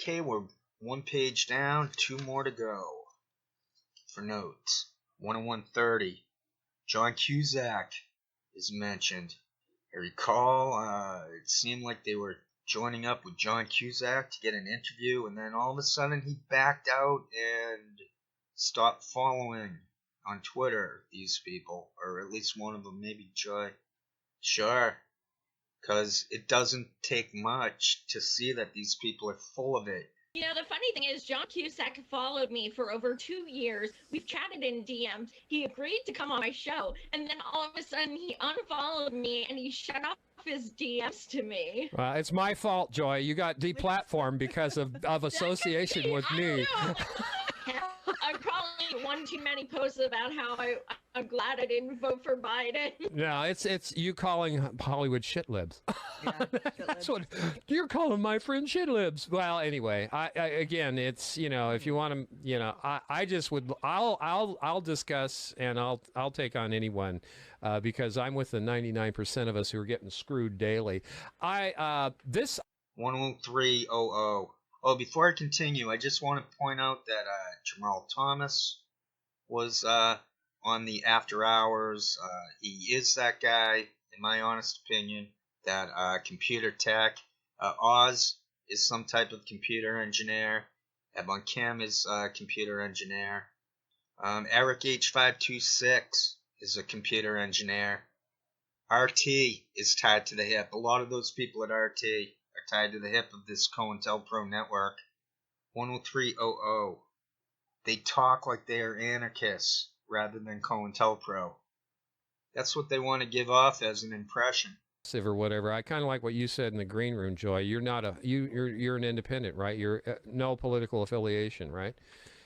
Okay, we're one page down, two more to go. For notes, 10130, John Cusack is mentioned. I recall it seemed like they were joining up with John Cusack to get an interview, and then all of a sudden he backed out and stopped following on Twitter these people, or at least one of them, maybe Joy. Sure, because it doesn't take much to see that these people are full of it. You know, the funny thing is, John Cusack followed me for over 2 years. We've chatted in DMs. He agreed to come on my show, and then all of a sudden he unfollowed me and he shut off his DMs to me. It's my fault, Joy. You got deplatformed because of association with me. I probably one too many posts about how I'm glad I didn't vote for Biden. No, it's you calling Hollywood shitlibs. Yeah, That's what you're calling my friend shitlibs. Well, anyway, I again, it's if you want to, I just would I'll discuss and I'll take on anyone because I'm with the 99% of us who are getting screwed daily. This 10300. Oh, before I continue, I just want to point out that Jamal Thomas was on the After Hours. He is that guy, in my honest opinion, that computer tech. Oz is some type of computer engineer. Ebon Kim is a computer engineer. Eric H526 is a computer engineer. RT is tied to the hip. A lot of those people at RT are tied to the hip of this COINTELPRO network. 10300. They talk like they are anarchists rather than COINTELPRO. That's what they want to give off as an impression. Or whatever. I kind of like what you said in the green room, Joy. You're not you're an independent, right? You're no political affiliation, right?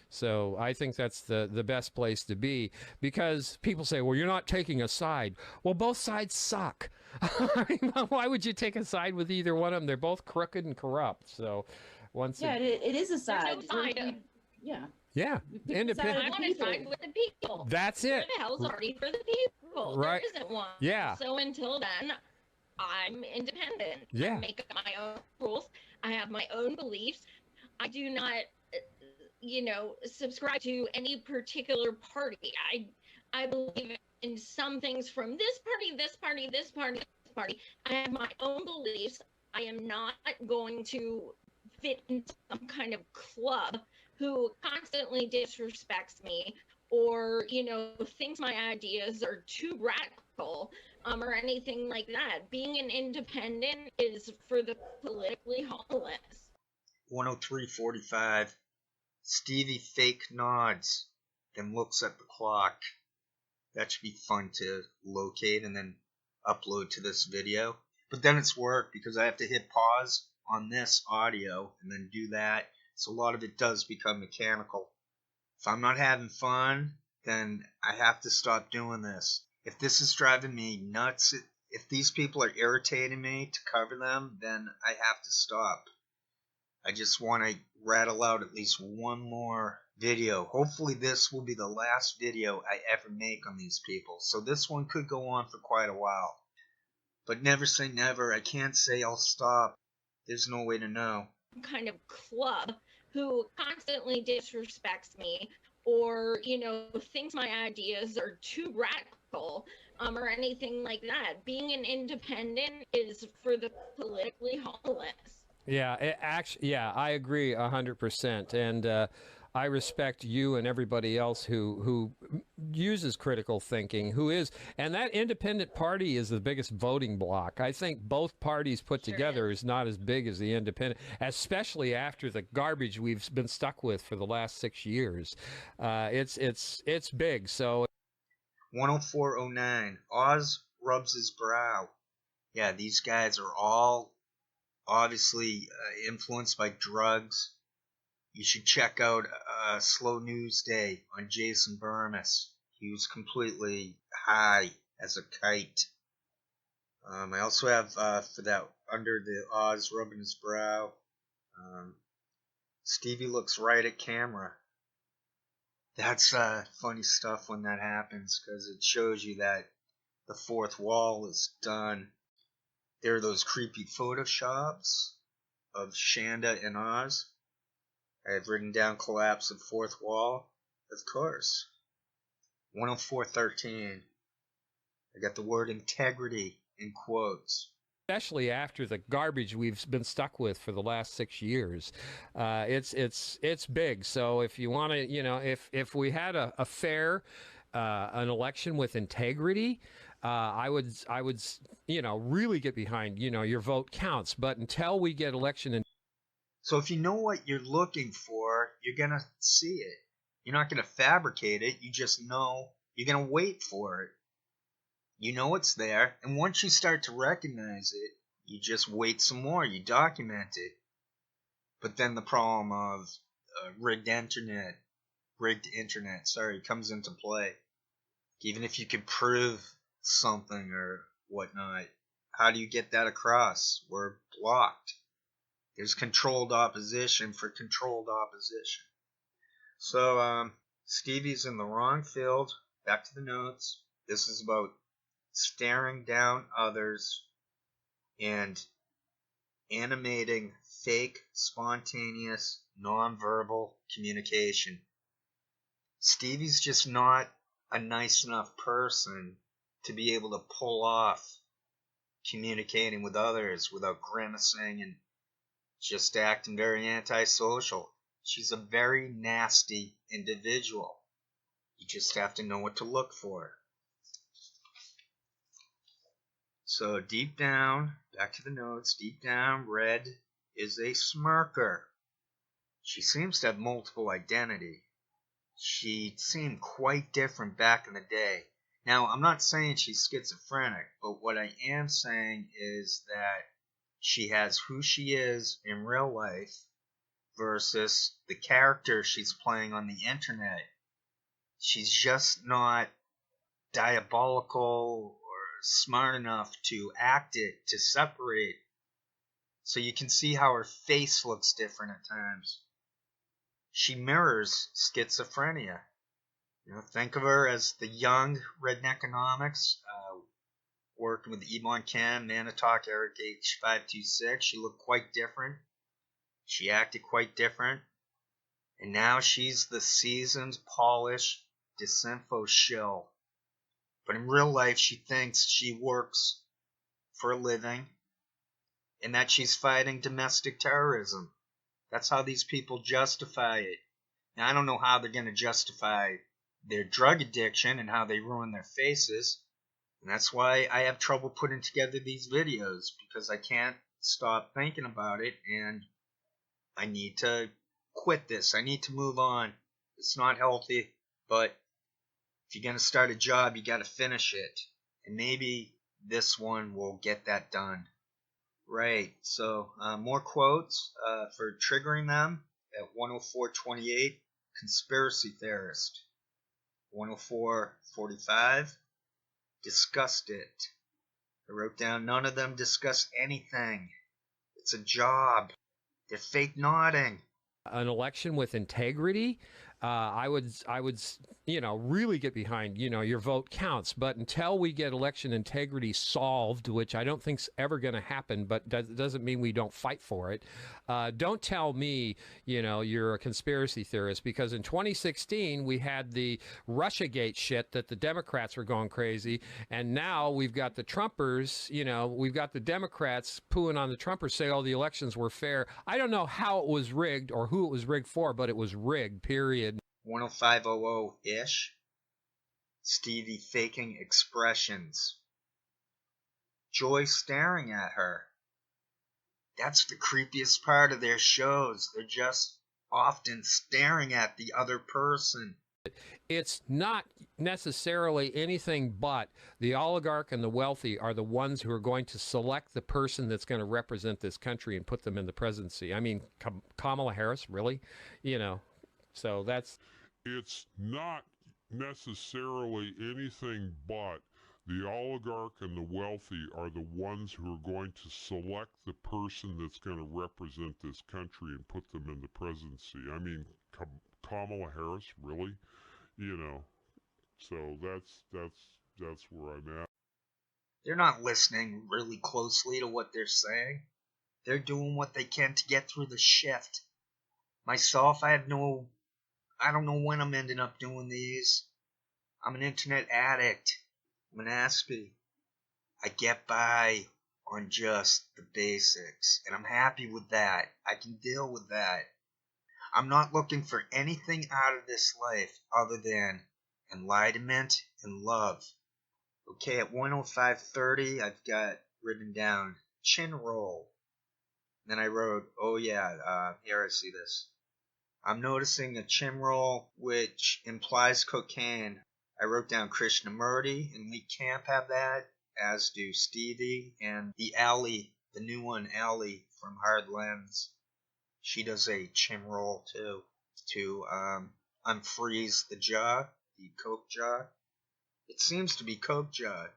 So I think that's the best place to be, because people say, well, you're not taking a side. Well, both sides suck. I mean, why would you take a side with either one of them? They're both crooked and corrupt. So it is a side. There's no side. Yeah, independent. I want to side with the people. That's it. Where the hell's already for the people? Right. There isn't one. Yeah. So until then, I'm independent. Yeah. I make up my own rules. I have my own beliefs. I do not, subscribe to any particular party. I believe in some things from this party, this party, this party, this party. I have my own beliefs. I am not going to fit into some kind of club who constantly disrespects me or, thinks my ideas are too radical. Or anything like that. Being an independent is for the politically homeless. 10345. Stevie fake nods, then looks at the clock. That should be fun to locate and then upload to this video. But then it's work because I have to hit pause on this audio and then do that. So a lot of it does become mechanical. If I'm not having fun, then I have to stop doing this. If this is driving me nuts, if these people are irritating me to cover them, then I have to stop. I just want to rattle out at least one more video. Hopefully this will be the last video I ever make on these people. So this one could go on for quite a while. But never say never. I can't say I'll stop. There's no way to know. Kind of club who constantly disrespects me or, thinks my ideas are too radical, or anything like that. Being an independent is for the politically homeless. Yeah, I agree 100%, and I respect you and everybody else who uses critical thinking, and that independent party is the biggest voting bloc. I think both parties put together is not as big as the independent, especially after the garbage we've been stuck with for the last 6 years. It's big. So 10409. Oz rubs his brow. Yeah, these guys are all obviously influenced by drugs. You should check out Slow News Day on Jason Burmis. He was completely high as a kite. I also have for that under the Oz rubbing his brow. Stevie looks right at camera. That's funny stuff when that happens because it shows you that the fourth wall is done. There are those creepy photoshops of Shanda and Oz. I have written down collapse of fourth wall. Of course. 104.13. I got the word integrity in quotes. Especially after the garbage we've been stuck with for the last 6 years, it's big. So if you want to, if we had a fair an election with integrity, I would really get behind. Your vote counts. But until we get election So if you know what you're looking for, you're gonna see it. You're not gonna fabricate it. You just know you're gonna wait for it. You know it's there, and once you start to recognize it, you just wait some more, you document it. But then the problem of rigged internet, comes into play. Even if you could prove something or whatnot, how do you get that across? We're blocked. There's controlled opposition for controlled opposition. So, Stevie's in the wrong field. Back to the notes. This is about staring down others and animating fake, spontaneous, nonverbal communication. Stevie's just not a nice enough person to be able to pull off communicating with others without grimacing and just acting very antisocial. She's a very nasty individual. You just have to know what to look for. So deep down, back to the notes, deep down, Red is a smirker. She seems to have multiple identity. She seemed quite different back in the day. Now, I'm not saying she's schizophrenic, but what I am saying is that she has who she is in real life versus the character she's playing on the internet. She's just not diabolical smart enough to act it, to separate. So you can see how her face looks different at times. She mirrors schizophrenia. Think of her as the young Redneckonomics, working with Ebon Ken, Manitalk, Eric H526. She looked quite different. She acted quite different. And now she's the seasoned, polished, disinfo shill. But in real life, she thinks she works for a living and that she's fighting domestic terrorism. That's how these people justify it. Now, I don't know how they're going to justify their drug addiction and how they ruin their faces. And that's why I have trouble putting together these videos, because I can't stop thinking about it, and I need to quit this. I need to move on. It's not healthy, but if you're going to start a job, you got to finish it. And maybe this one will get that done. Right, so more quotes for triggering them at 104.28, conspiracy theorist. 104.45, discussed it. I wrote down none of them discuss anything. It's a job. They're fake nodding. An election with integrity, I would really get behind. Your vote counts. But until we get election integrity solved, which I don't think's ever going to happen, but doesn't mean we don't fight for it. Don't tell me, you're a conspiracy theorist, because in 2016 we had the Russiagate shit that the Democrats were going crazy, and now we've got the Trumpers. We've got the Democrats pooing on the Trumpers, say, "Oh, the elections were fair." I don't know how it was rigged or who it was rigged for, but it was rigged. Period. 105.00-ish. Stevie faking expressions. Joy staring at her. That's the creepiest part of their shows. They're just often staring at the other person. It's not necessarily anything but the oligarch and the wealthy are the ones who are going to select the person that's going to represent this country and put them in the presidency. I mean, Kamala Harris, really? So that's... It's not necessarily anything but the oligarch and the wealthy are the ones who are going to select the person that's going to represent this country and put them in the presidency. I mean, Kamala Harris, really? So that's where I'm at. They're not listening really closely to what they're saying. They're doing what they can to get through the shift. Myself, I don't know when I'm ending up doing these. I'm an internet addict. I'm an aspie. I get by on just the basics, and I'm happy with that. I can deal with that. I'm not looking for anything out of this life other than enlightenment and love. Okay, at 1:05:30, I've got written down chin roll. Then I wrote, oh yeah, here I see this. I'm noticing a chin roll which implies cocaine. I wrote down Krishnamurti and Lee Camp have that, as do Stevie and the Allie, the new one, Allie from Hard Lens. She does a chin roll too to unfreeze the jaw, the coke jaw. It seems to be coke jaw.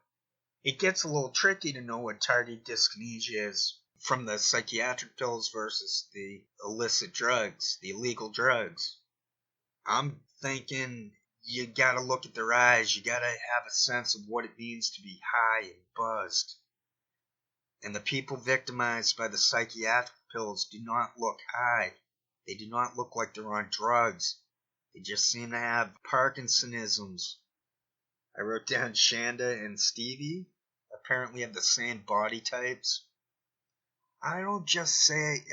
It gets a little tricky to know what tardive dyskinesia is from the psychiatric pills versus the illicit drugs, the illegal drugs. I'm thinking you gotta look at their eyes. You gotta have a sense of what it means to be high and buzzed. And the people victimized by the psychiatric pills do not look high. They do not look like they're on drugs. They just seem to have Parkinsonisms. I wrote down Shanda and Stevie apparently have the same body types. I don't just say,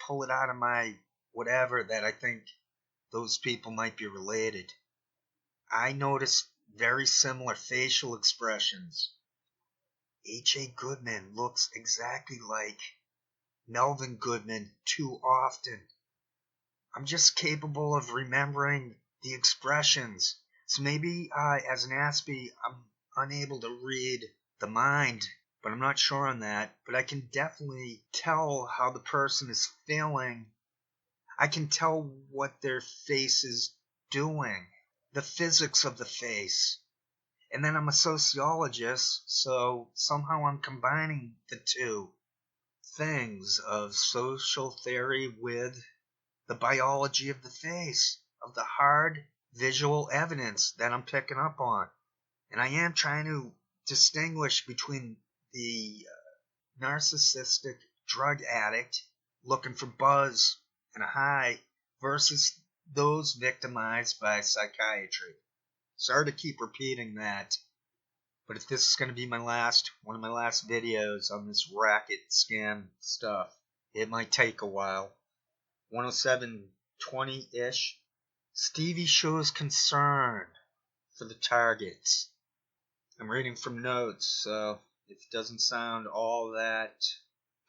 pull it out of my whatever, that I think those people might be related. I notice very similar facial expressions. H.A. Goodman looks exactly like Melvin Goodman too often. I'm just capable of remembering the expressions. So maybe as an aspie, I'm unable to read the mind, but I'm not sure on that. But I can definitely tell how the person is feeling. I can tell what their face is doing, the physics of the face. And then I'm a sociologist, so somehow I'm combining the two things of social theory with the biology of the face, of the hard visual evidence that I'm picking up on. And I am trying to distinguish between the narcissistic drug addict looking for buzz and a high versus those victimized by psychiatry. Sorry to keep repeating that, but if this is going to be one of my last videos on this racket scam stuff, it might take a while. 107:20-ish. Stevie shows concern for the targets. I'm reading from notes, so if it doesn't sound all that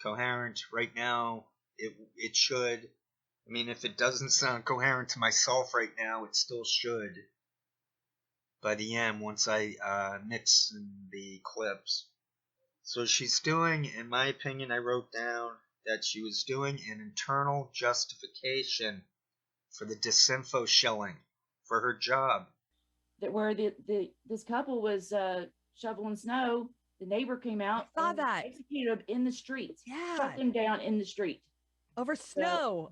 coherent right now, it should. I mean, if it doesn't sound coherent to myself right now, it still should by the end once I mix in the clips. So she's doing, in my opinion, I wrote down that she was doing an internal justification for the disinfo shilling for her job. That where this couple was shoveling snow, the neighbor came out and executed him in the street. Yeah, shut him down in the street over snow.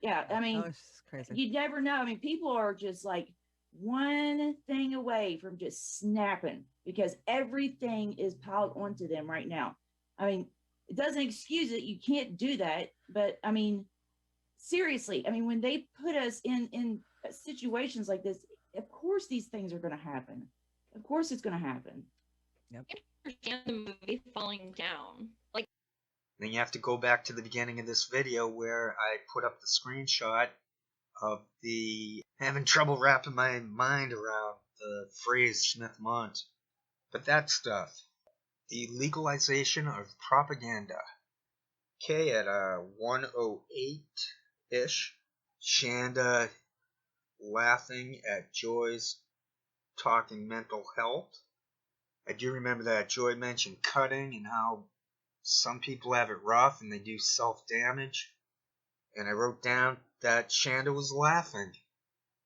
Yeah, I mean, it's crazy. You never know. I mean, people are just like one thing away from just snapping because everything is piled onto them right now. I mean, it doesn't excuse it. You can't do that. But I mean, seriously, I mean, when they put us in situations like this, of course these things are going to happen. Of course it's going to happen. Yep. I understand the movie falling down. Like, then you have to go back to the beginning of this video where I put up the screenshot of the having trouble wrapping my mind around the phrase Smith-Mundt. But that stuff, the legalization of propaganda. Okay, at 1:08-ish, Shanda laughing at Joy's talking mental health. I do remember that Joy mentioned cutting and how some people have it rough and they do self-damage. And I wrote down that Shanda was laughing.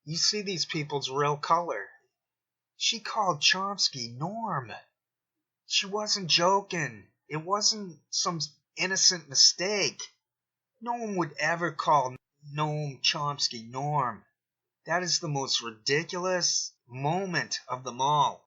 You see these people's real color. She called Chomsky Norm. She wasn't joking. It wasn't some innocent mistake. No one would ever call Noam Chomsky Norm. That is the most ridiculous moment of them all.